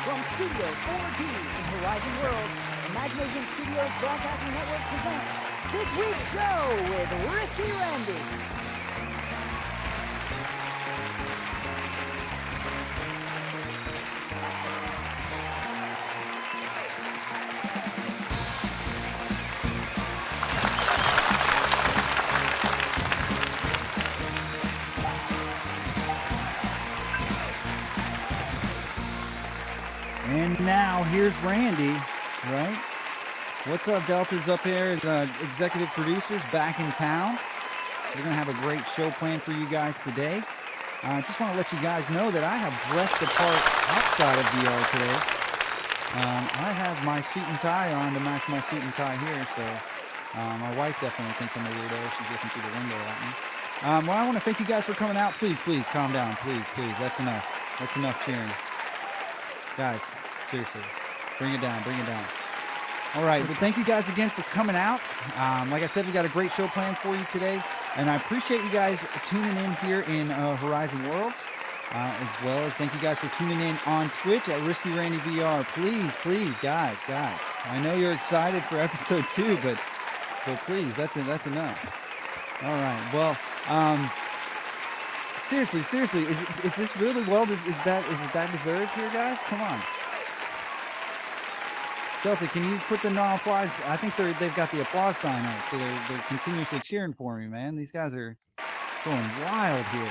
From Studio 4D in Horizon Worlds, Imagination Studios Broadcasting Network presents this week's show with Risky Randy. And now here's Randy, right? What's up, Delta's up here, executive producers back in town. So we're going to have a great show planned for you guys today. I just want to let you guys know that I have dressed the part outside of VR today. I have my suit and tie on to match my suit and tie here, so my wife definitely thinks I'm a weirdo. She's looking through the window at me. Well, I want to thank you guys for coming out. Please, calm down. Please. That's enough. That's enough cheering. Guys, seriously, bring it down. All right, well, thank you guys again for coming out. Like I said, we got a great show planned for you today, and I appreciate you guys tuning in here in Horizon Worlds, as well as thank you guys for tuning in on Twitch at RiskyRandy VR. Please, guys, I know you're excited for episode 2, but please, that's enough. All right, well, seriously, is this really is it that deserved here, guys? Come on. Delta, can you put the no applause? I think they've got the applause sign up, so they're continuously cheering for me, man. These guys are going wild here.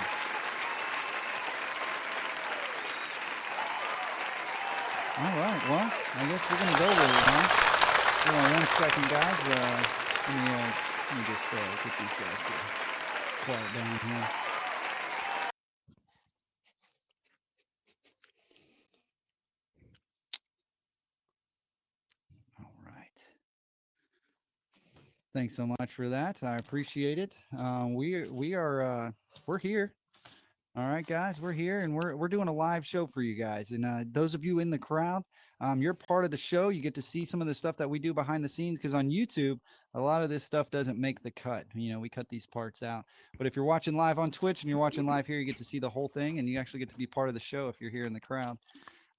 All right, well, I guess we're gonna go with it, huh? Hold on 1 second, guys. Let me just get these guys to quiet down here. Thanks so much for that. I appreciate it. We're here. All right, guys, we're here, and we're doing a live show for you guys. And those of you in the crowd, you're part of the show. You get to see some of the stuff that we do behind the scenes, because on YouTube, a lot of this stuff doesn't make the cut. You know, we cut these parts out. But if you're watching live on Twitch and you're watching live here, you get to see the whole thing, and you actually get to be part of the show if you're here in the crowd.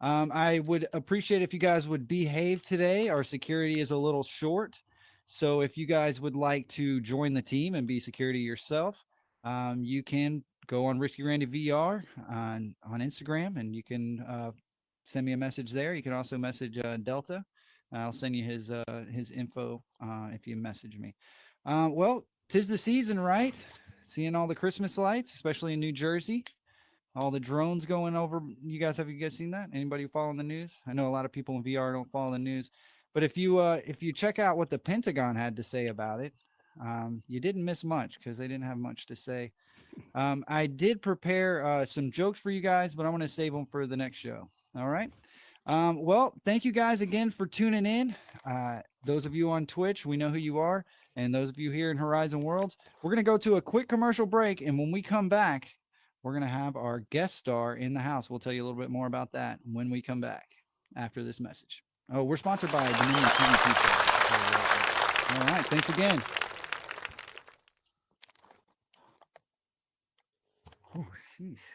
I would appreciate if you guys would behave today. Our security is a little short. So if you guys would like to join the team and be security yourself, you can go on Risky Randy VR on Instagram, and you can send me a message there. You can also message Delta. I'll send you his info if you message me. Well, 'tis the season, right? Seeing all the Christmas lights, especially in New Jersey. All the drones going over. Have you guys seen that? Anybody following the news? I know a lot of people in VR don't follow the news. But if you check out what the Pentagon had to say about it, you didn't miss much, because they didn't have much to say. I did prepare some jokes for you guys, but I'm going to save them for the next show. All right. Well, thank you guys again for tuning in. Those of you on Twitch, we know who you are. And those of you here in Horizon Worlds, we're going to go to a quick commercial break. And when we come back, we're going to have our guest star in the house. We'll tell you a little bit more about that when we come back after this message. Oh, we're sponsored by Dominion TV Pizza. All right. Thanks again. Oh, sheesh.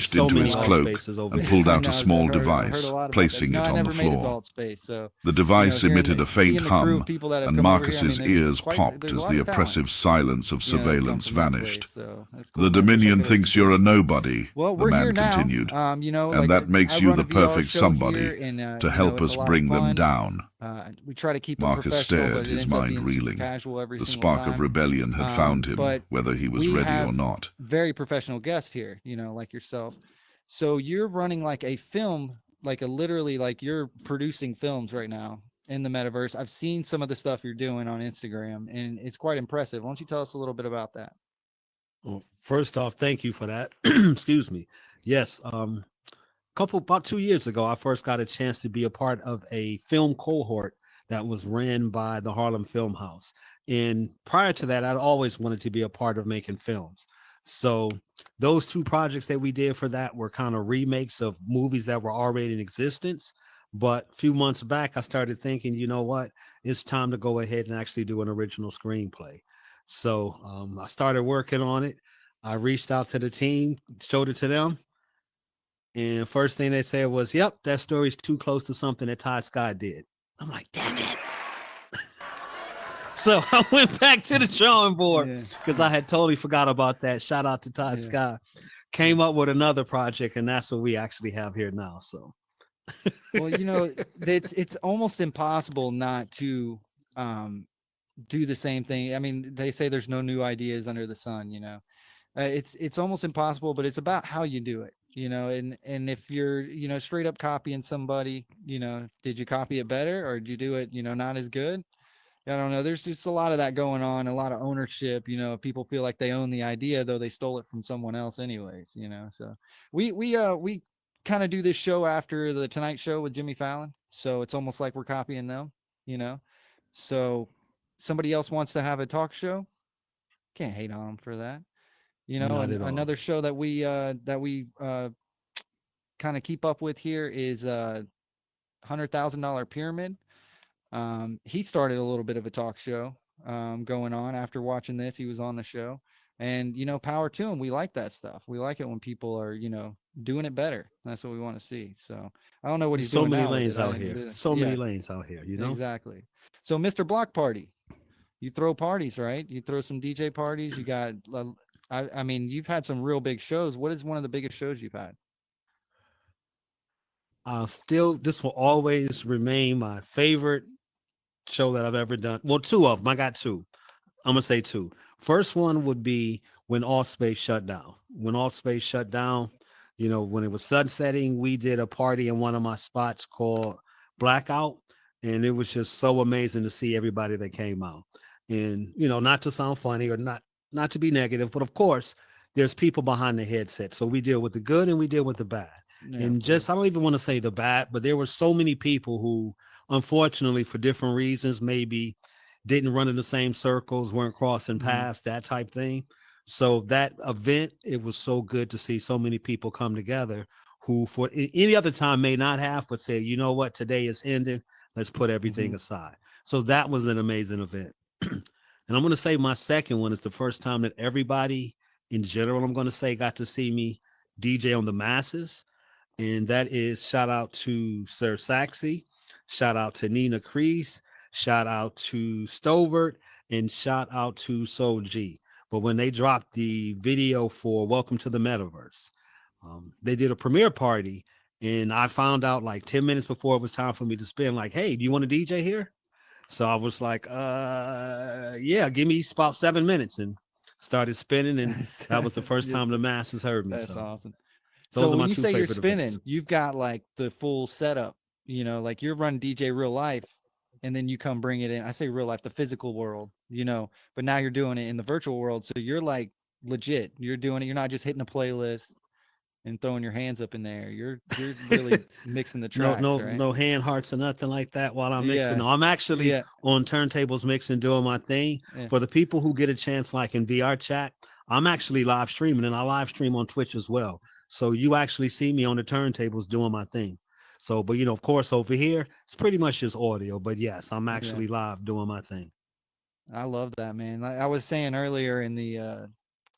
reached so into many his alt cloak spaces over and there. pulled I out know, a I've small heard a device, lot about placing that. it No, I on never the made floor. adult space, so The device hearing emitted a seeing faint the crew hum, of people that have and come over here, I Marcus's mean, there's ears quite- popped there's a as lot the of talent. oppressive silence of surveillance vanished. So that's The cool. Dominion thinks you're a nobody, Well, the we're man here now. continued, And and that makes you the perfect somebody and, to help us bring them down. We try to keep Marcus stared, his mind reeling. The spark of rebellion had found him, but whether he was ready or not. Very professional guests here, like yourself. So you're running like a film, like literally like you're producing films right now in the metaverse. I've seen some of the stuff you're doing on Instagram, and it's quite impressive. Why don't you tell us a little bit about that? Well, first off, thank you for that. Excuse me. Yes. About 2 years ago, I first got a chance to be a part of a film cohort that was ran by the Harlem Film House. And prior to that, I'd always wanted to be a part of making films. So those two projects that we did for that were kind of remakes of movies that were already in existence. But a few months back, I started thinking, you know what? It's time to go ahead and actually do an original screenplay. So I started working on it. I reached out to the team, showed it to them. And first thing they said was, yep, that story's too close to something that Ty Scott did. I'm like, damn it. So I went back to the drawing board because I had totally forgot about that. Shout out to Ty Scott. Came up with another project, and that's what we actually have here now. So, well, it's almost impossible not to do the same thing. I mean, they say there's no new ideas under the sun. It's almost impossible, but it's about how you do it. And if you're straight up copying somebody, did you copy it better, or did you do it not as good? I don't know. There's just a lot of that going on, a lot of ownership. People feel like they own the idea, though they stole it from someone else anyways. So we kind of do this show after the Tonight Show with Jimmy Fallon, so it's almost like we're copying them. So somebody else wants to have a talk show, can't hate on them for that. Not at all. Another show that we kind of keep up with here is $100,000 Pyramid. He started a little bit of a talk show going on after watching this. He was on the show, and power to him. We like that stuff. We like it when people are doing it better. That's what we want to see. So I don't know what he's so doing many now with lanes it. out here. So many lanes out here. Exactly. So Mr. Block Party, you throw parties, right? You throw some DJ parties. You got. I mean, you've had some real big shows. What is one of the biggest shows you've had? This will always remain my favorite show that I've ever done. Well, two of them. I got two. I'm gonna say two. First one would be when All Space shut down. When All Space shut down, when it was sunsetting, we did a party in one of my spots called Blackout, and it was just so amazing to see everybody that came out. And not to sound funny or not to be negative, but of course, there's people behind the headset. So we deal with the good and we deal with the bad. And I don't even want to say the bad, but there were so many people who, unfortunately, for different reasons, maybe didn't run in the same circles, weren't crossing paths, that type thing. So that event, it was so good to see so many people come together who for any other time may not have, but say, you know what, today is ending. Let's put everything aside. So that was an amazing event. And I'm going to say my second one is the first time that everybody in general, I'm going to say, got to see me DJ on the masses. And that is shout out to Sir Saxy, shout out to Nina Crease, shout out to Stovert, and shout out to Soul G. But when they dropped the video for Welcome to the Metaverse, they did a premiere party. And I found out like 10 minutes before it was time for me to spin, like, hey, do you want to DJ here? So I was like, yeah, give me about 7 minutes, and started spinning. And that was the first time the masses heard me. That's awesome. Those so are my when you two say you're favorite spinning, events. you've got like the full setup, like you're running DJ real life, and then you come bring it in. I say real life, the physical world, but now you're doing it in the virtual world. So you're like legit. You're doing it. You're not just hitting a playlist and throwing your hands up in there. You're really mixing the tracks, right? No hand hearts or nothing like that while I'm mixing. No, I'm actually on turntables mixing, doing my thing. For the people who get a chance, like in VR chat, I'm actually live streaming, and I live stream on Twitch as well. So you actually see me on the turntables doing my thing. So, but of course, over here, it's pretty much just audio. But yes, I'm actually live doing my thing. I love that, man. Like I was saying earlier in the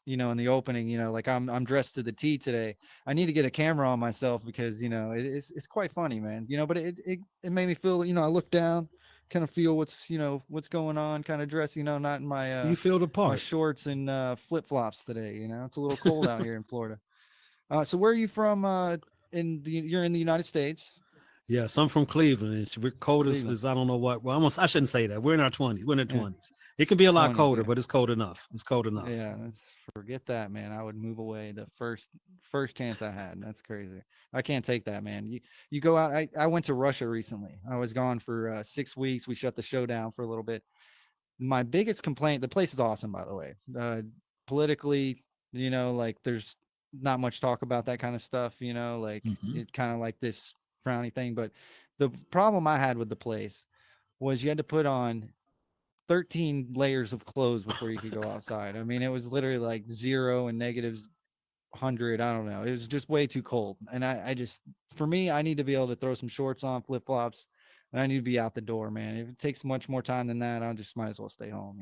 in the opening, like I'm dressed to the T today. I need to get a camera on myself because it's quite funny, man. But it made me feel, I look down, kind of feel what's going on, kind of dress, not in You feel the my part. shorts and flip flops today. It's a little cold out here in Florida. So where are you from? You're in the United States, Yes, I'm from Cleveland. We're cold Cleveland. as I don't know what. Well, almost I shouldn't say that. We're in our 20s. We're in the Yeah, 20s. It can be a lot 20s. colder, Yeah, but it's cold enough. It's cold enough. yeah. Let's forget that, man. I would move away the first chance I had. That's crazy. I can't take that, man. You go out. I went to Russia recently. I was gone for 6 weeks. We shut the show down for a little bit. My biggest complaint, the place is awesome, by the way. Politically, like there's not much talk about that kind of stuff, like Hmm. it kind of like this frowny thing. But the problem I had with the place was you had to put on 13 layers of clothes before you could go outside. I mean, it was literally like 0 and negatives 100. I don't know. It was just way too cold. And I just, for me, I need to be able to throw some shorts on, flip flops, and I need to be out the door, man. If it takes much more time than that, I just might as well stay home.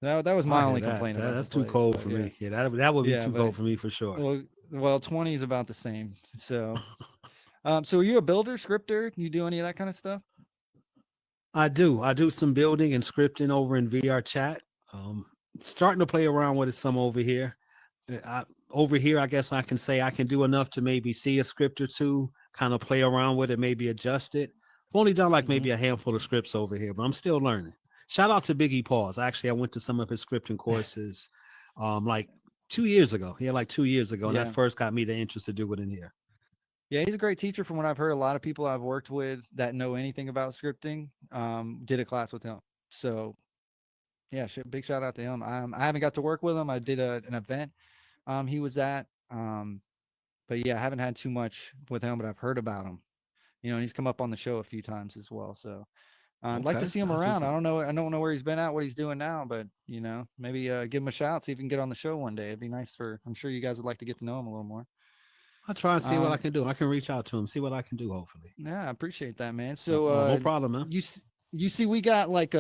That was I my hear only that. complaint about the That's too place. cold But for yeah, me. Yeah, that would be yeah, too but cold for me for sure. well, 20 is about the same. So are you a builder, scripter? You do any of that kind of stuff? I do. I do some building and scripting over in VR chat. Um, Starting to play around with it some over here. Over here, I guess I can say I can do enough to maybe see a script or two, kind of play around with it, maybe adjust it. I've only done like Mm-hmm. maybe a handful of scripts over here, but I'm still learning. Shout out to Biggie Paws. Actually, I went to some of his scripting courses like 2 years ago. Yeah, like 2 years ago. And that Yeah. first got me the interest to do it in here. Yeah, he's a great teacher from what I've heard. A lot of people I've worked with that know anything about scripting did a class with him. So yeah, big shout out to him. I haven't got to work with him. I did an event he was at. But yeah, I haven't had too much with him, but I've heard about him. And he's come up on the show a few times as well. So I'd like to Okay. see him That's what's around. I up. don't know. I don't know where he's been at, what he's doing now, but maybe give him a shout, see if he can get on the show one day. It'd be nice I'm sure you guys would like to get to know him a little more. I'll try and see what I Um, can do. I can reach out to him, see what I can do, hopefully. yeah, I appreciate that, man. No, So no, no problem, man. you see, we got like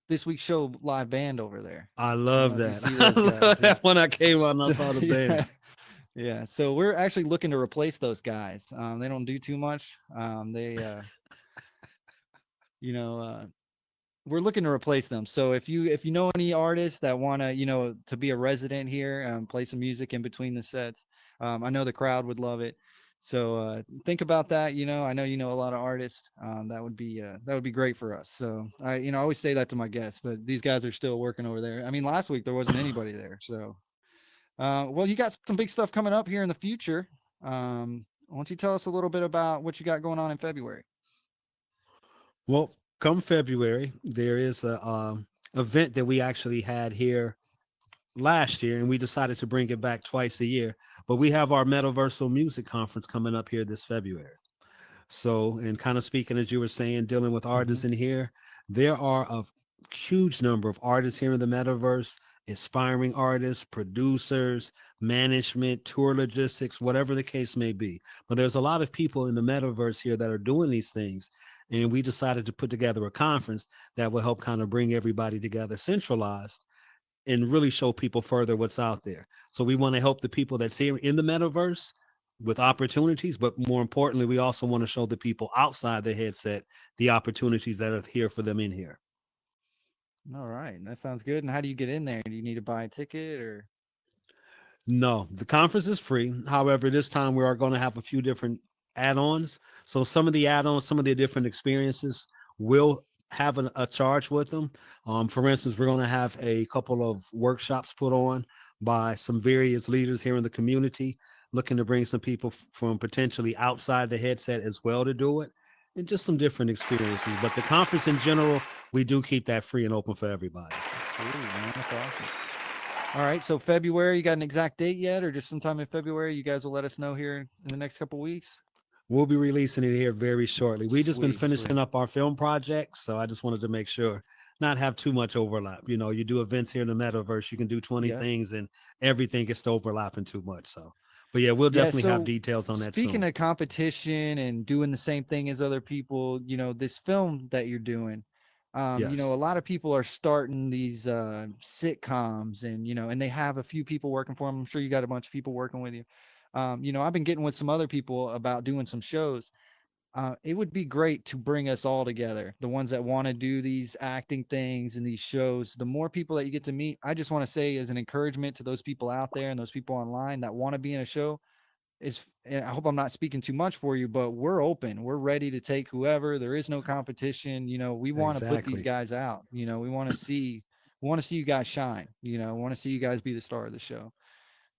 this week's show live band over there. I I don't know love if you that. see I those guys. love Yeah. that when I came out and I saw the band. Yeah. Yeah. So we're actually looking to replace those guys. They don't do too much. They, you know, we're looking to replace them. So if you know any artists that want to, to be a resident here, play some music in between the sets, I know the crowd would love it. So think about that. I know a lot of artists. That would be great for us. So I always say that to my guests, but these guys are still working over there. I mean, last week there wasn't anybody there. So well, you got some big stuff coming up here in the future. Why don't you tell us a little bit about what you got going on in February? Well, come February, there is a event that we actually had here last year, and we decided to bring it back twice a year. But we have our Metaversal Music Conference coming up here this February. So, and kind of speaking as you were saying, dealing with Mm-hmm. artists in here, there are a huge number of artists here in the metaverse, aspiring artists, producers, management, tour logistics, whatever the case may be. But there's a lot of people in the metaverse here that are doing these things. And we decided to put together a conference that will help kind of bring everybody together centralized and really show people further what's out there. So we want to help the people that's here in the metaverse with opportunities, but more importantly, we also want to show the people outside the headset the opportunities that are here for them in here. All right, that sounds good. And how do you get in there? Do you need to buy a ticket or? No, the conference is free. However, this time we are going to have a few different add-ons. So some of the add-ons, some of the different experiences will have a charge with them. For instance, we're going to have a couple of workshops put on by some various leaders here in the community, looking to bring some people from potentially outside the headset as well to do it, and just some different experiences. But the conference in general, we do keep that free and open for everybody. Sweet, man. That's awesome. All right, so February, you got an exact date yet, or just sometime in February? You guys will let us know here in the next couple weeks. We'll be releasing it here very shortly. We just been Sweet, finishing sweet. up our film project, so I just wanted to make sure not have too much overlap. You do events here in the metaverse, you can do 20 Yeah. things and everything gets to overlapping too much. So, but yeah, we'll Yeah, definitely have so details on that speaking soon. of competition and doing the same thing as other people, this film that you're doing, a Yes. lot of people are starting these sitcoms and they have a few people working for them. I'm sure you got a bunch of people working with you. I've been getting with some other people about doing some shows. it would be great to bring us all together. The ones that want to do these acting things and these shows, the more people that you get to meet, I just want to say as an encouragement to those people out there and those people online that want to be in a show is, and I hope I'm not speaking too much for you, but we're open. We're ready to take whoever. There is no competition. We want to put these guys out. We want to see you guys shine. We want to see you guys be the star of the show.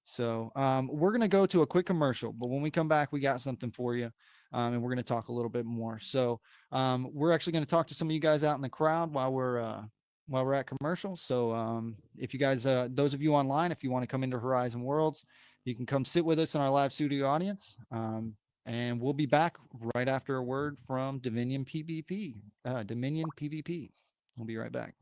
So we're going to go to a quick commercial, but when we come back, we got something for you. And we're going to talk a little bit more. So we're actually going to talk to some of you guys out in the crowd while we're at commercial. So if you guys, those of you online, if you want to come into Horizon Worlds, you can come sit with us in our live studio audience. And we'll be back right after a word from Dominion PvP. Dominion PvP. We'll be right back.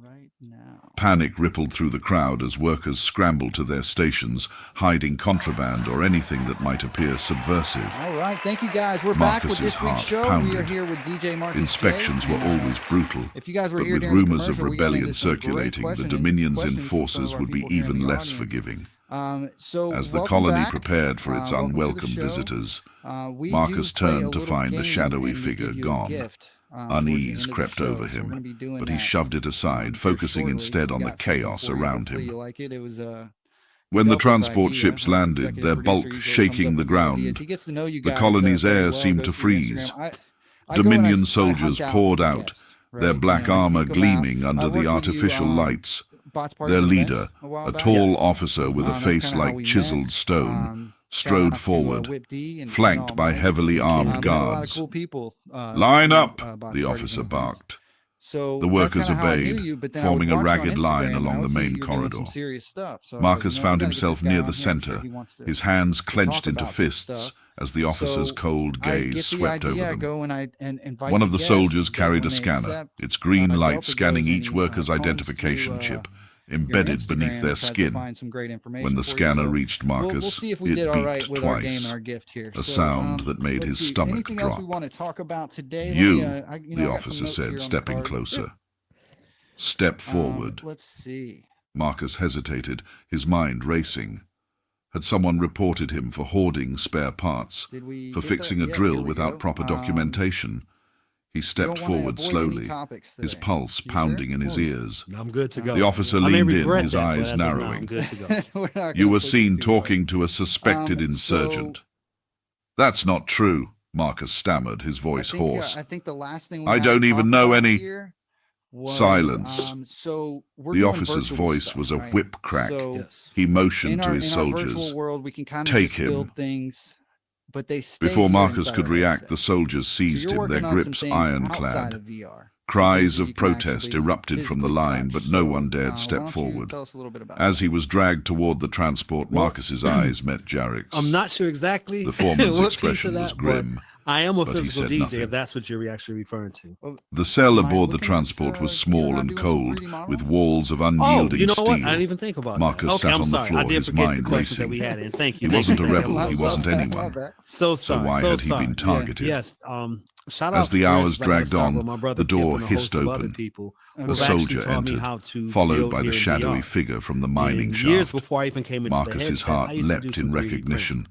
Right now. Panic rippled through the crowd as workers scrambled to their stations, hiding contraband or anything that might appear subversive. All right, thank you guys. We're back with this week's show. Pounded. We are here with DJ Marcus. Inspections were always brutal, if you guys were but here with rumors of rebellion circulating, the Dominion's enforcers would be even less forgiving. As the colony prepared for its unwelcome visitors, Marcus turned to find the shadowy figure gone. Unease crept over him, but he shoved it aside, focusing instead on the chaos around him. When the transport ships landed, their bulk shaking the ground, the colony's air seemed to freeze. Dominion soldiers poured out, their black armor gleaming under the artificial lights. Their leader, a tall officer with a face like chiseled stone, strode forward, flanked by heavily armed guards. "Line up," the officer barked. So The that's workers kind of how I knew obeyed, you. But then I would forming a watch you on ragged line Instagram, and I along would the see that main you're doing corridor. some serious stuff. So I was like, Marcus we found gotta get himself this guy near on the here. I'm sure center, he wants to his hands talk clenched into about some fists stuff. as the officer's So cold I gaze get the swept over idea. I them. go and I invite One the of the guests. soldiers They, carried when a they scanner, accept, its green light Delta scanning goes and each he worker's combs identification through chip your embedded beneath Instagram their and tries to skin. find some great information When the for you. scanner So reached we'll Marcus, see if we it did all right beeped with our game and twice, our gift here. a So sound that made let's his see. stomach Anything else drop. we want to talk about today? Let me, You, the the I got some officer notes here said, on the stepping card. closer. Step forward. Let's see. Marcus hesitated, his mind racing. Had someone reported him for hoarding spare parts, Did we for get fixing that? a Yep, drill here we without go. proper documentation? He We stepped don't want to forward avoid any slowly, topics his today. pulse You pounding sure? in his ears. I'm good to go. The officer I may leaned in, regret his that, but eyes as of now, I'm narrowing. good to go. We're not You gonna were push it seen too hard. talking to a suspected insurgent. That's not true, Marcus stammered, his voice hoarse. I think the last thing we I had to don't even talk know about any. here was, Silence. so we're The doing officer's virtual voice stuff, was a right? whip crack. So Yes. He motioned in to our his soldiers. virtual world, we can kind of Take just him. build things, but they stay Before here Marcus inside could our react, headset. the soldiers So seized you're him, their working on some grips things outside ironclad. of VR. Cries that you of can protest actually erupted from the physically line, touch. but no So, one dared why step don't you forward. tell us a little bit about As that? he was dragged toward the transport, Well, Marcus's eyes met Jarek's. I'm not sure exactly The foreman's what piece expression of was that, grim, but I am a but he physical said DJ, nothing. if that's what you're actually referring to. Well, The cell am I aboard the looking transport at, was you're small not and doing some cold, 3D modeling? with walls of Oh, unyielding you know what? I steel. didn't even think about Marcus that. Okay, sat I'm on the sorry. floor, I did his forget the mind questions that racing. we had in. Thank He you. wasn't a Thank you. rebel, I'm he so wasn't sorry. anyone. So So sorry. why so had he sorry. been targeted? Yes. Shout As out the for hours instance, I gotta dragged start on, with my brother the door Kip and a host hissed of other open. people A who've soldier actually taught me entered, how to followed build by the here in shadowy VR. figure from the mining And years shaft. before I even came into Marcus's the headset, I heart used to do leapt some in 3D printing. recognition.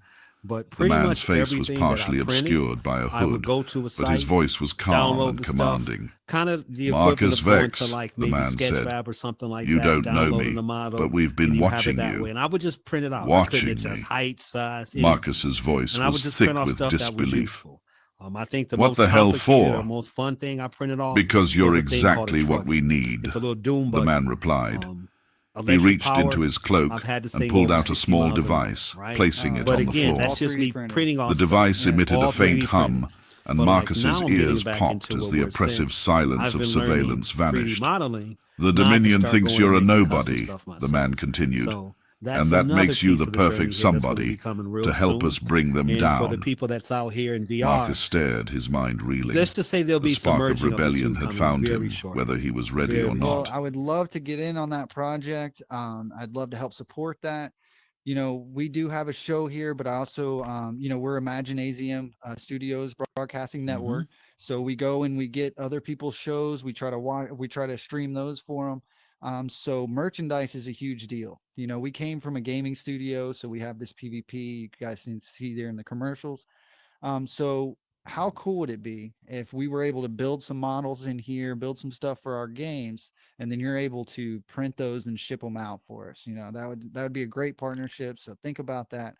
But The pretty man's much face was everything partially that I printed, obscured by a I would hood, go to a but site, his voice was calm download and the commanding. stuff, kind of the Marcus equivalent of going Vex, to like the maybe man said, Sketchfab or something like you that, don't know downloading me, the model, but we've been and you have watching it that you. way. And I would just print it out. I Watching couldn't adjust me. height, size, anything. Marcus's voice And I would was just thick print off with stuff that was disbelief. useful. I think the What most the hell complicated or for? most fun thing I printed off Because you're was a thing called a exactly what we truck. need, It's a little doom the buggy. man replied. He Electric reached power. into his cloak I've had this and thing pulled over out a 60 small miles an hour, device, right? placing it But on the again, floor. that's just 3D me printed. printing off The stuff. device emitted All a faint 3D hum, printed. and But, like, Marcus's now I'm getting ears back popped into as what the we're oppressive saying. silence I've of been learning surveillance 3D vanished. modeling. The Now I can Dominion start thinks going you're a and making custom nobody, stuff the myself. man continued, So that's and that another makes you piece the of the journey perfect here that's gonna be somebody coming real to help soon. us bring them And for the down. people that's out here in VR, Marcus stared, his mind reeling. let's just say there'll The be some spark of merging of the rebellion two had coming found very him, shortly. whether he was ready or Very Well, not. I would love to get in on that project. I'd love to help support that. We do have a show here, but I also, we're Imaginasium Studios Broadcasting Network. So we go and we get other people's shows. We try to watch, we try to stream those for them. So merchandise is a huge deal. We came from a gaming studio, so we have this PvP. You guys can see there in the commercials. So how cool would it be if we were able to build some models in here, build some stuff for our games, and then you're able to print those and ship them out for us? That would be a great partnership. So think about that.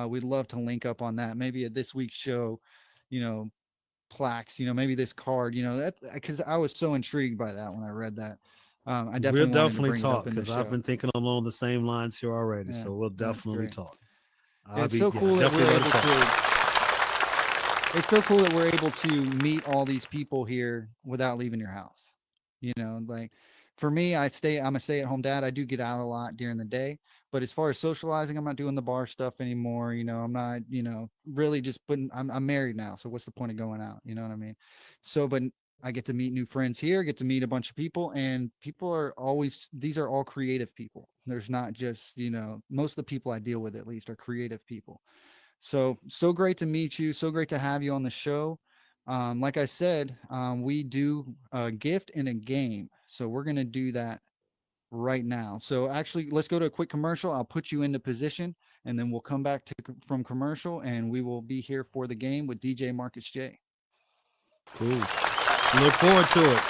We'd love to link up on that. Maybe at this week's show, you know, plaques, maybe this card, that because I was so intrigued by that when I read that. I We'll definitely wanted to definitely bring it talk up in the because I've show. been thinking along the same lines here already. Yeah, So we'll that's definitely great. talk. It's so cool that we're definitely able love talk. to. It's so cool that we're able to meet all these people here without leaving your house. Like for me, I'm a stay-at-home dad. I do get out a lot during the day, but as far as socializing, I'm not doing the bar stuff anymore. I'm not, really just putting. I'm married now, so what's the point of going out? You know what I mean? So, but I get to meet new friends here, get to meet a bunch of people, and people are always. These are all creative people. There's not just, most of the people I deal with at least are creative people. So great to meet you. So great to have you on the show. Like I said, we do a gift and a game. So we're going to do that right now. So actually, let's go to a quick commercial. I'll put you into position and then we'll come back from commercial and we will be here for the game with DJ Marcus J. Cool. Look forward to it.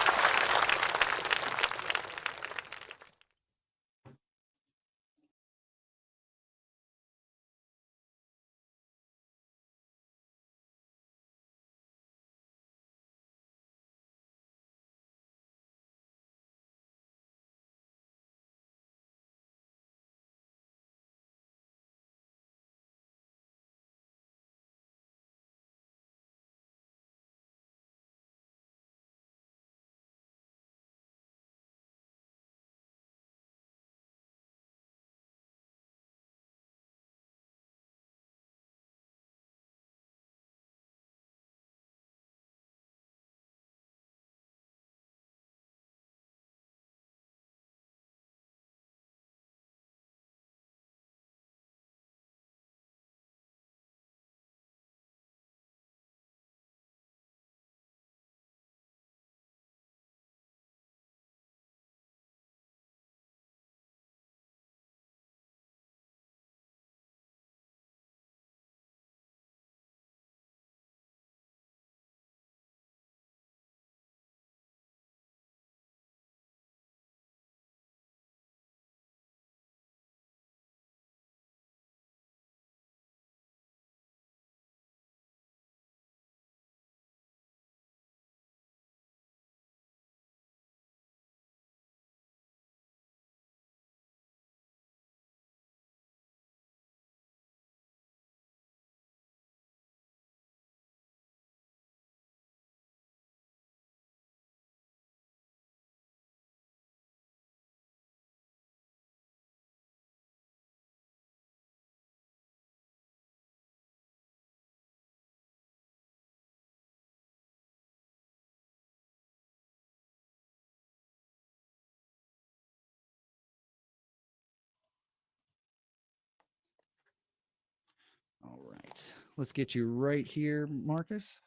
Let's get you right here, Marcus.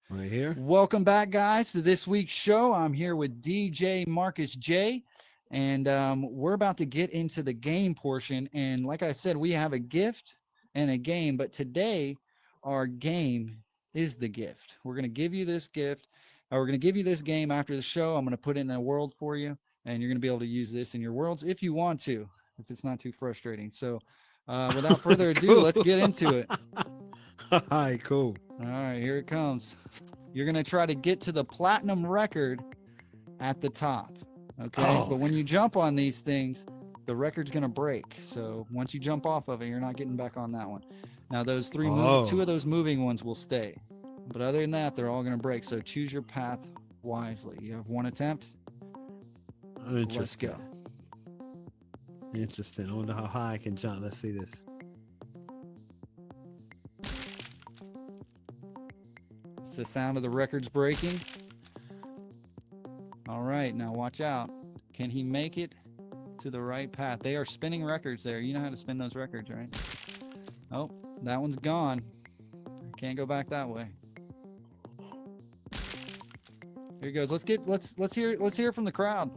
Right here. Welcome back, guys, to this week's show. I'm here with DJ Marcus J, and we're about to get into the game portion. And like I said, we have a gift and a game, but today our game is the gift. We're going to give you this gift, or we're going to give you this game after the show. I'm going to put it in a world for you, and you're going to be able to use this in your worlds if you want to, if it's not too frustrating. So without further ado, let's get into it. All right, cool. All right, here it comes. You're going to try to get to the platinum record at the top. Okay. Oh. But when you jump on these things, the record's going to break. So once you jump off of it, you're not getting back on that one. Now, those two of those moving ones will stay. But other than that, they're all going to break. So choose your path wisely. You have one attempt. Let's go. Interesting. I wonder how high I can jump. Let's see this. It's the sound of the records breaking. All right, now watch out. Can he make it to the right path? They are spinning records there. You know how to spin those records, right? Oh, that one's gone. Can't go back that way. Here he goes. Let's hear from the crowd.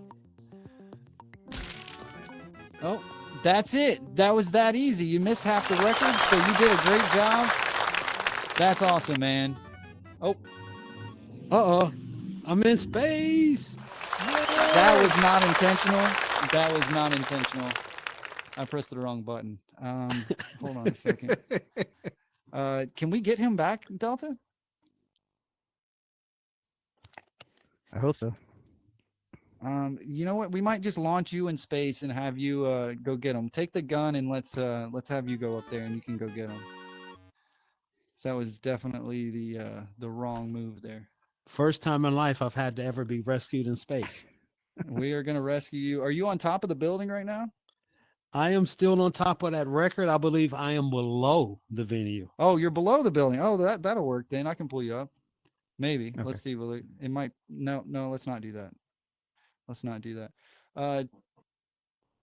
Oh, that's it. That was that easy. You missed half the record, so you did a great job. That's awesome, man. Oh. Uh-oh. I'm in space. That was not intentional. That was not intentional. I pressed the wrong button. Hold on a second. Can we get him back, Delta? I hope so. You know what? We might just launch you in space and have you go get him. Take the gun and let's have you go up there and you can go get him. So that was definitely the wrong move there. First time in life I've had to ever be rescued in space. We are going to rescue you. Are you on top of the building right now? I am still on top of that record. I believe I am below the venue. Oh, you're below the building. Oh, that'll work then. I can pull you up. Maybe. Okay. Let's see. Will it might. No, let's not do that. Let's not do that. I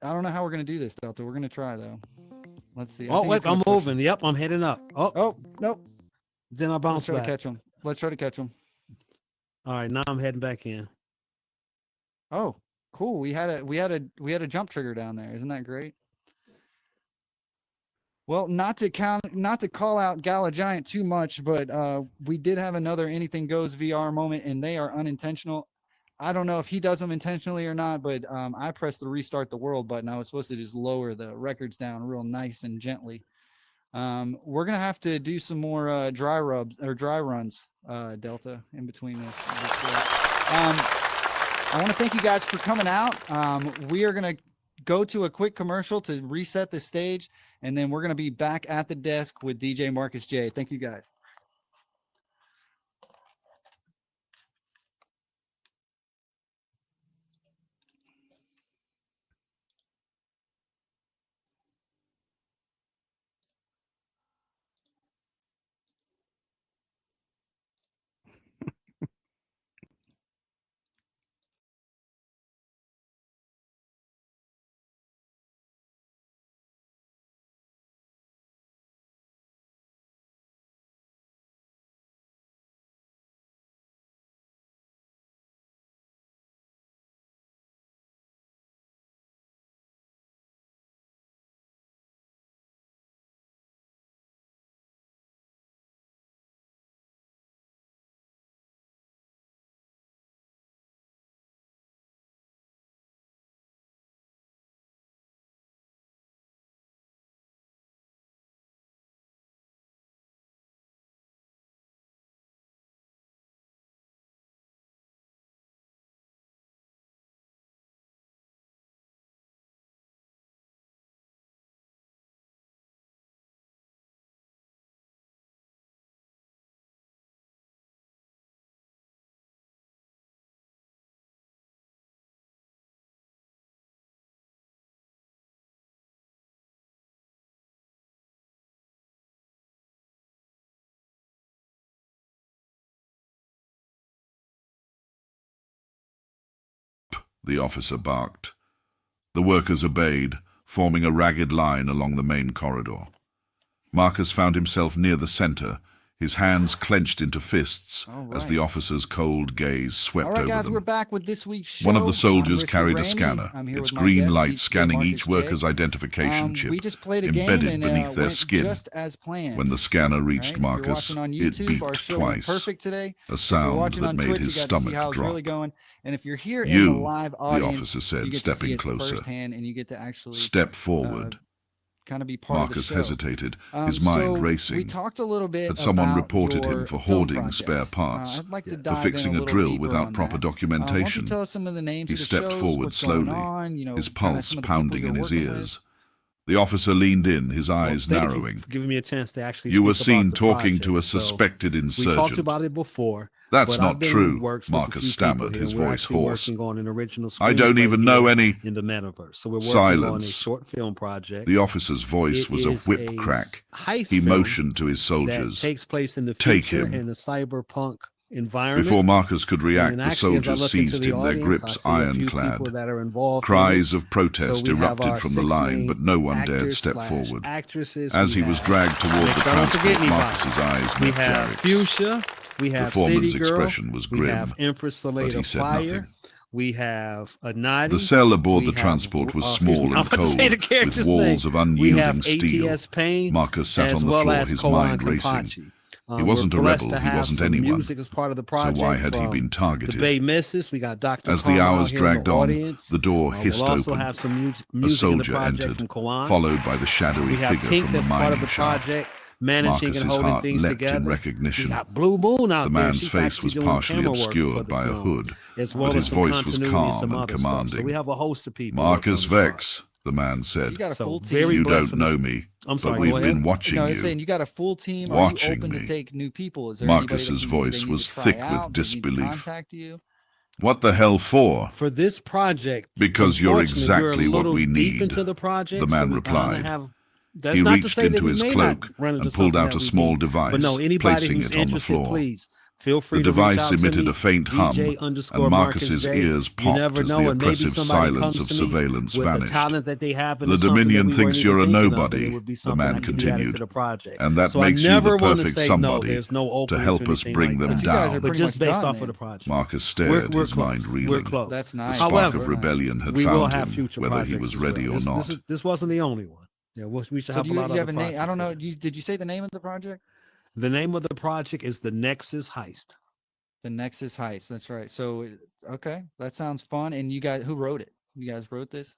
don't know how we're going to do this, Delta. We're going to try, though. Let's see. Oh, wait, I'm moving. Yep, I'm heading up. Oh, nope. Then I bounce Let's try back. to catch him. Let's try to catch him. All right, now I'm heading back in. Oh, cool. We had a jump trigger down there. Isn't that great? Well, not to call out Gala Giant too much, but we did have another Anything Goes VR moment, and they are unintentional. I don't know if he does them intentionally or not, but I pressed the restart the world button. I was supposed to just lower the records down real nice and gently. We're gonna have to do some more dry runs, Delta, in between this. I want to thank you guys for coming out. We are gonna go to a quick commercial to reset the stage, and then we're gonna be back at the desk with DJ Marcus J. Thank you guys. The officer barked. The workers obeyed, forming a ragged line along the main corridor. Marcus found himself near the center, his hands clenched into fists as the officer's cold gaze swept All right, over guys, them. we're back with this week's show. One of the soldiers I'm carried a Risky scanner, Randy. I'm here its with my green guest, light DJ scanning Marcus each worker's J. identification chip We just played a game embedded and beneath their went skin. just as planned. When the scanner reached Right? If you're Marcus, watching on it YouTube, our beeped show went twice, perfect today. a If you're sound watching that on made Twitch, his you got to see stomach how it's drop. really going. And if you're here in "You," the live the audience, officer said, you get stepping to see it closer. firsthand, and you get to actually "Step forward." kind of be part Marcus of the show. hesitated, his mind so racing. we talked a little bit Had someone about reported your him for film hoarding project. spare parts, I'd like to for dive fixing in a little drill deeper without on proper that. Why don't you documentation. tell us some of the names He of the stepped shows, forward what's going slowly, on, his kinda pulse some of the people pounding you're in his working with. ears. The officer leaned in, his eyes Thank you narrowing. for giving me a chance to actually "You were speak about seen the talking to a project. So suspected we talked insurgent." about it before. "That's but not I've been true," works with a Marcus few stammered, people his here. We're voice actually hoarse. working on an original "I don't screenplay even here know any—" in the metaverse. So we're working on a Silence. short film project. The officer's voice It was a is whip a crack. heist He film motioned to his that soldiers. takes place in the "Take future him." in a cyberpunk environment. Before Marcus could And react, the actually, as I soldiers look into seized the him, their audience, I grips see a few ironclad. people that are involved in Cries it. of protest So we have erupted our from the 6 line, main but no one dared actors step slash forward. actresses. As We he was have dragged toward Nick, the don't forget transport, anybody. Marcus's eyes We met have Jerry's. Fuchsia. We have foreman's City Girl. expression was We grim, have Empress but Salada he said Fire. nothing. We have Anadi. The cell aboard We the have- transport was excuse me, small I'm and about to say cold, the with character's walls name. of We have unyielding steel. ATS Payne, Marcus sat as on the well floor, as his Kawan mind racing. Kampachi. He wasn't We're a blessed rebel, to he have wasn't some anyone. music as part of the So project. why had he from been targeted? The Bay Misses. We got Dr. As the Carl hours here in dragged the on, audience. the door hissed We'll also open. have some A music in the soldier project entered, from Kawan. followed by the shadowy We have figure Tink from the that's part of mining the shaft. project, managing Marcus's and holding heart things leapt together. in recognition. We got Blue Moon out The there. man's She's face actually was doing partially camera work for obscured the by a film, hood, as well but as his some voice was continuity and calm some and other stuff. So commanding. we have a host of people. "Marcus working on the project. Vex," the man You said. got a So full very team. "You blessed don't with know this- me, I'm sorry, but go we've ahead. been watching No, you." it's saying you got a full team. Are Watching you open me. to take new people? Is there anybody Marcus's that voice they need was to try thick with out? They need to disbelief. contact you? "What the hell for?" For this project, "Because you're unfortunately, we're a exactly what little we deep need," into the project, the man so we kinda replied. have- that's He not to reached say that into we his may cloak not run into and pulled something out that a we small need. device, But no, anybody placing who's it on the interested, floor. please feel free The to reach device out to emitted me, a faint hum, DJ_Marcus and Marcus's J. ears You never popped as know, the and maybe oppressive somebody silence comes of to me surveillance with a vanished. talent that they have, and "The it's something that Dominion we thinks weren't you're a even thinking of, and nobody," it would be the something man that could be added continued, to the project. "and that So I makes you never the want to perfect say, somebody no, there's no to openings help or us anything bring like them that. But you guys down." are But pretty just much based done off of then. the project. Marcus stared, We're his close. mind We're reeling. close. That's The nice. spark However, of rebellion had we will found have him, future whether he projects was as ready well. or not. This wasn't the only one. Yeah, we should So have do a you, lot you of have a other name? I don't know. projects. Did you say the name of the project? The name of the project is the Nexus Heist. The Nexus Heist. That's right. So, okay, that sounds fun. And you guys, who wrote it? You guys wrote this?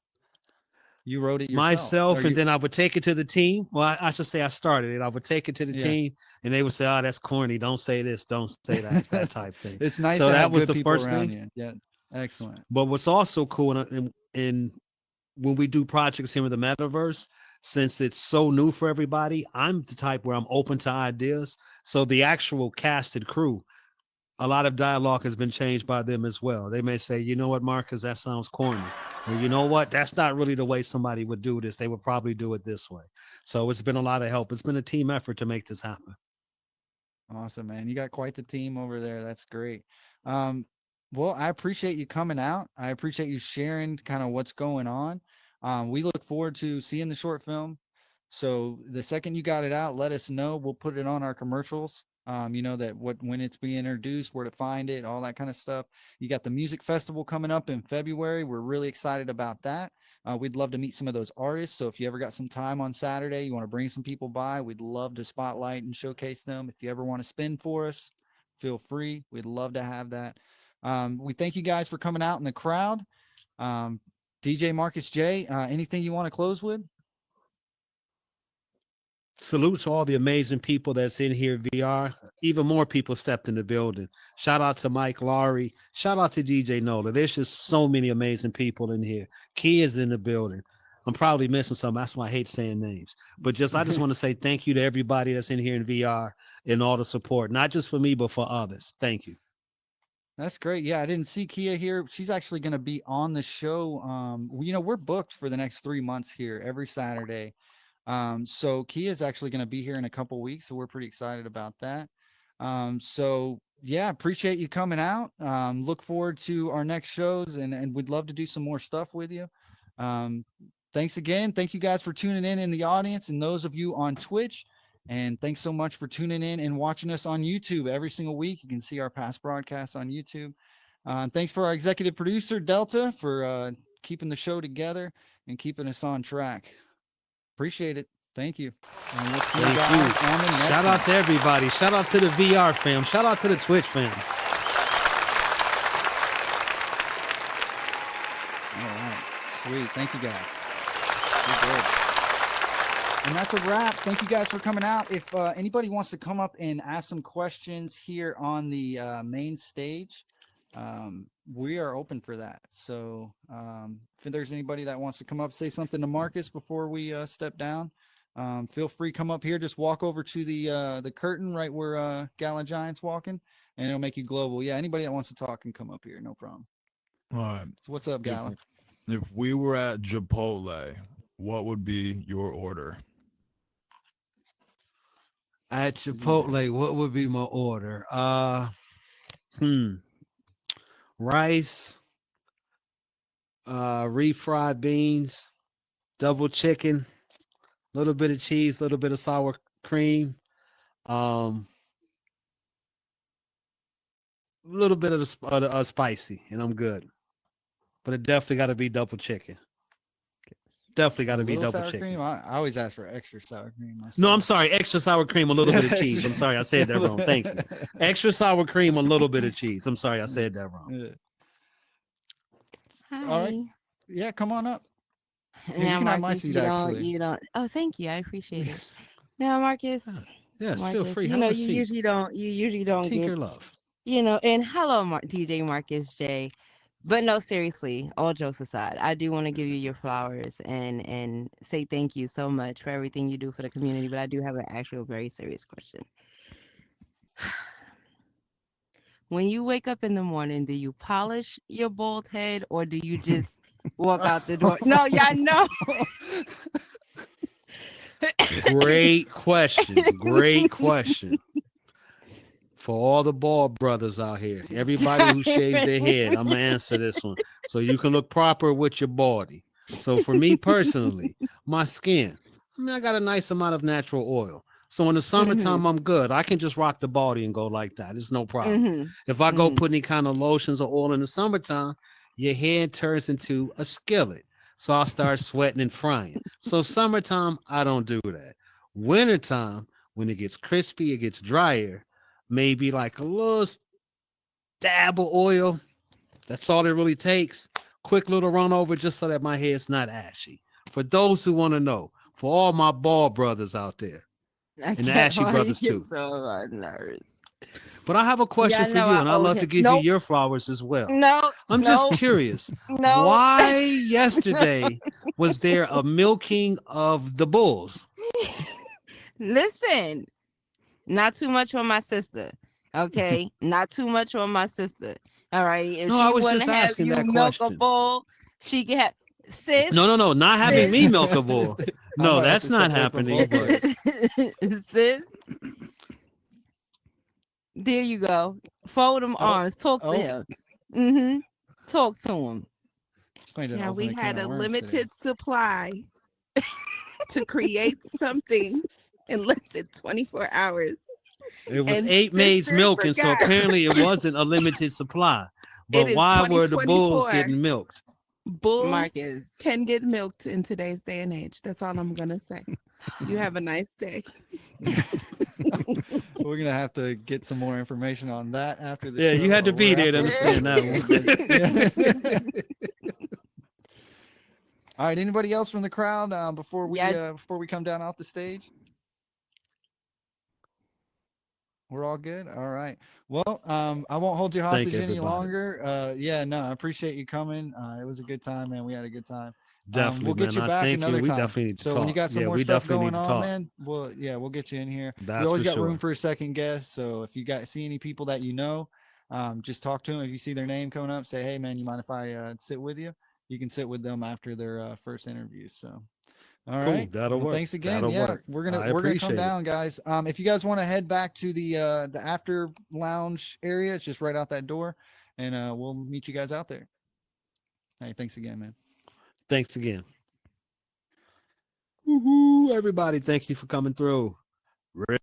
You wrote it yourself? Myself, Or and you- then I would take it to the team. Well, I should say I started it. I would take it to the Yeah. team, and they would say, "Oh, that's corny. Don't say this. Don't say that." That type thing. It's nice So to that have was good the people first around thing. you. Yeah, excellent. But what's also cool in when we do projects here in the metaverse, since it's so new for everybody, I'm the type where I'm open to ideas. So the actual casted crew, a lot of dialogue has been changed by them as well. They may say, "You know what, Marcus, that sounds corny." Or, "You know what, that's not really the way somebody would do this. They would probably do it this way." So it's been a lot of help. It's been a team effort to make this happen. Awesome, man. You got quite the team over there. That's great. Well, I appreciate you coming out. I appreciate you sharing kind of what's going on. We look forward to seeing the short film. So the second you got it out, let us know. We'll put it on our commercials. You know that when it's being introduced, where to find it, all that kind of stuff. You got the music festival coming up in February. We're really excited about that. We'd love to meet some of those artists. So if you ever got some time on Saturday, you want to bring some people by, we'd love to spotlight and showcase them. If you ever want to spin for us, feel free. We'd love to have that. We thank you guys for coming out in the crowd. DJ Marcus J, anything you want to close with? Salute to all the amazing people that's in here VR. Even more people stepped in the building. Shout out to Mike Laurie. Shout out to DJ Nola. There's just so many amazing people in here. Key is in the building. I'm probably missing some. That's why I hate saying names. But I just want to say thank you to everybody that's in here in VR and all the support, not just for me, but for others. Thank you. That's great. Yeah, I didn't see Kia here. She's actually going to be on the show. You know, we're booked for the next 3 months here every Saturday. So Kia is actually going to be here in a couple weeks, so we're pretty excited about that. So yeah, appreciate you coming out. Look forward to our next shows, and we'd love to do some more stuff with you. Thanks again. Thank you guys for tuning in the audience, and those of you on Twitch. And thanks so much for tuning in and watching us on YouTube every single week. You can see our past broadcasts on YouTube. Thanks for our executive producer, Delta, for keeping the show together and keeping us on track. Appreciate it. Thank you. And we'll see you Thank guys you. on the next Shout one. out to everybody. Shout out to the VR fam. Shout out to the Twitch fam. All right. Sweet. Thank you guys. You're good. And that's a wrap. Thank you guys for coming out. If anybody wants to come up and ask some questions here on the main stage, we are open for that. So if there's anybody that wants to come up, say something to Marcus before we step down, feel free, come up here. Just walk over to the curtain right where Gala Giant's walking, and it'll make you global. Yeah, anybody that wants to talk can come up here. No problem. All right. So what's up, Gala? If we were at Chipotle, what would be your order? At Chipotle, what would be my order? Rice, refried beans, double chicken, a little bit of cheese, a little bit of sour cream, a little bit of the spicy, and I'm good. But it definitely got to be double chicken. Definitely got to be double sour chicken. cream? I always ask for extra sour cream myself. No, I'm sorry. Extra sour cream, a little bit of cheese. I'm sorry, I said that wrong. Thank you. Extra sour cream, a little bit of cheese. I'm sorry, I said that wrong. Yeah. Hi. All right. Yeah, come on up. Here, Now, you can have my Marcus, seat, you don't, actually. you don't. Oh, thank you. I appreciate it. Now, Marcus. Yes, Marcus, feel free. You Have know, a you seat. usually don't. You usually don't Tinker get. love. You know, and hello, DJ Marcus J. But no, seriously, all jokes aside, I do want to give you your flowers and say thank you so much for everything you do for the community. But I do have an actual very serious question. When you wake up in the morning, do you polish your bald head or do you just walk out the door? No, yeah, I know. Great question. Great question. For all the bald brothers out here, everybody who shaves their head, I'm gonna answer this one so you can look proper with your body. So for me personally, my skin, I got a nice amount of natural oil. So in the summertime, I'm good. I can just rock the body and go like that. It's no problem. If I go put any kind of lotions or oil in the summertime, your head turns into a skillet. So I'll start sweating and frying. So summertime, I don't do that. Wintertime, when it gets crispy, it gets drier. Maybe like a little dab of oil. That's all it really takes. Quick little run over just so that my hair's not ashy. For those who want to know, for all my bald brothers out there, and the ashy brothers too. So on nerves. But I have a question for you, and I'd love to give you your flowers as well. No, I'm just curious. No. Why yesterday was there a milking of the bulls? Listen, not too much on my sister. Okay, not too much on my sister. All right. If No, she I was want just to have asking you that milk a question. bull, she can have sis. No, not having me milk a bull. No, might have that's to not separate from happening. both But Sis. There you go. Fold them arms. Talk to him. Talk to him. Yeah, we had a limited supply to create something in less than 24 hours. it was And 8 maids sister milking, so forgot. apparently it wasn't a limited supply. But It is why were the bulls 2024. getting milked? Bulls Marcus. can get milked in today's day and age. That's all I'm going to say. You have a nice day. We're gonna have to get some more information on that after the Yeah, show. you had to or be there to after- understand that one. All right. Anybody else from the crowd before we Yeah. before we come down off the stage? We're all good. All right. Well, I won't hold you hostage any everybody. longer. Yeah, no, I appreciate you coming. It was a good time, man. We had a good time. Definitely, we'll get man. you I back thank another you. We time. definitely need to So talk. when you got some Yeah, more we stuff definitely going need to on, talk. man, we'll get you in here. That's we always for got room sure. for a second guest. So if you guys see any people that you know, just talk to them. If you see their name coming up, say, hey, man, you mind if I sit with you? You can sit with them after their first interview. So. All Cool. right. That'll work. Thanks again. That'll yeah, work. we're I gonna come appreciate it. down, guys. If you guys want to head back to the after lounge area, it's just right out that door, and we'll meet you guys out there. Hey, thanks again, man. Thanks again. Woohoo, everybody. Thank you for coming through. Real.